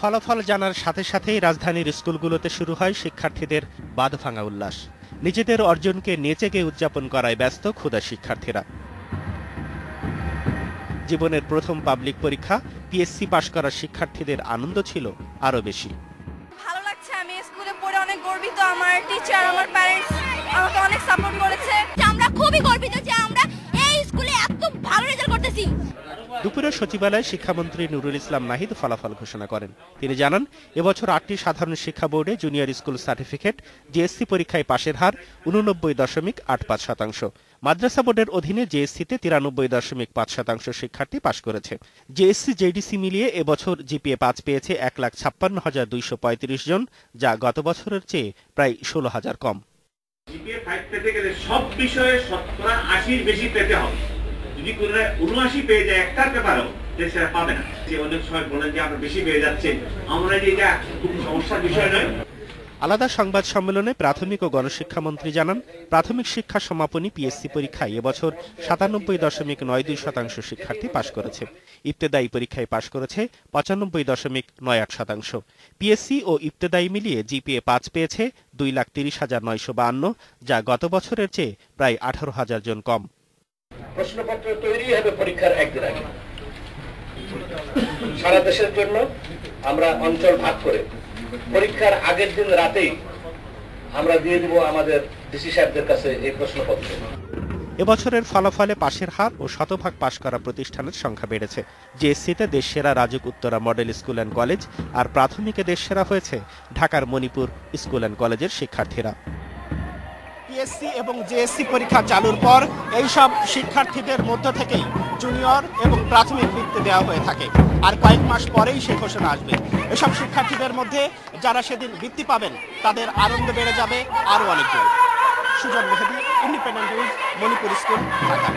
ফলাফল জানার সাথে সাথেই রাজধানীর স্কুলগুলোতে শুরু হয় শিক্ষার্থীদের বাঁধভাঙা উল্লাস। নিজেদের অর্জনকে নেচেগে উদযাপন করায় ব্যস্ত ক্ষুধা শিক্ষার্থীরা। জীবনের প্রথম পাবলিক পরীক্ষা পিএসসি পাশ করা শিক্ষার্থীদের আনন্দ ছিল আরো বেশি। ভালো লাগছে, আমি স্কুলে পড়ে অনেক গর্বিত। আমার টিচার, আমার প্যারেন্টস আমাকে অনেক সাপোর্ট করেছে। আমরা খুবই গর্বিত যে আমরা এই স্কুলে এত ভালো রেজাল্ট করতেছি। দুপুরে সচিবালয়ে শিক্ষামন্ত্রী নুরুল ইসলাম নাহিদ ফলাফল ঘোষণা করেন। তিনি জানান, এবছর ৮টি সাধারণ শিক্ষা বোর্ডে জুনিয়র স্কুল সার্টিফিকেট জেএসসি পরীক্ষায় পাশের হার ৮৯.৮৫%। মাদ্রাসা বোর্ডের অধীনে জেএসসিতে ৯৩.৫% শিক্ষার্থী পাশ করেছে। জেএসসি জেডিসি মিলিয়ে এবছর জিপিএ ৫ পেয়েছে ১,৫৬,২৩৫ জন, যা গত বছরের চেয়ে প্রায় ১৬,০০০ কম। জিপিএ 5 পেতে গেলে সব বিষয়ে শতকরা ৮০ বেশি পেতে হবে। যদি কোনো ৭৯ পেয়ে যায় একটা পেপারও, সেটা পাবে না। যে অনেক সময় বলেন যে আমরা বেশি পেয়ে যাচ্ছে, আমরা এটা খুব সমস্যার বিষয় নয়। আলাদা সংবাদ সম্মেলনে প্রাথমিক ও গণশিক্ষামন্ত্রী জানান, প্রাথমিক শিক্ষা সমাপনী পিএসসি পরীক্ষায় এবছর ৯৭.৯২% শিক্ষার্থী পাশ করেছে। ইবতেদায়ী পরীক্ষায় পাশ করেছে ৯৫.৯৮%। পিএসসি ও ইবতেদায়ী মিলিয়ে জিপিএ ৫ পেয়েছে ২,৩০,৯৫২, যা গত বছরের চেয়ে প্রায় ১৮,০০০ জন কম। প্রশ্নপত্র তৈরি হবে পরীক্ষার একদিন আগে। সারা দেশের জন্য আমরা অঞ্চল ভাগ করে পরীক্ষার আগের দিন রাতেই আমরা দিয়ে দেব আমাদের ডিসি সাহেবদের কাছে এই প্রশ্নপত্র। এবছরের ফলাফলে পাশের হার ও শতভাগ পাশ করা প্রতিষ্ঠানের সংখ্যা বেড়েছে। জেএসসিতে দেশসেরা Rajuk Uttara model school and college, আর প্রাথমিকে দেশসেরা হয়েছে ঢাকার মণিপুর স্কুল অ্যান্ড কলেজের শিক্ষার্থীরা। পিএসসি এবং জেএসসি পরীক্ষা চালুর পর এই সব শিক্ষার্থীদের মধ্য থেকেই জুনিয়র এবং প্রাথমিক বৃত্তি দেওয়া হয়ে থাকে, আর কয়েক মাস পরেই সে ঘোষণা আসবে। এসব শিক্ষার্থীদের মধ্যে যারা সেদিন বৃত্তি পাবেন তাদের আনন্দ বেড়ে যাবে আরো অনেকজন। Sujan Mehedi, independent news, Manipur school, Dhaka.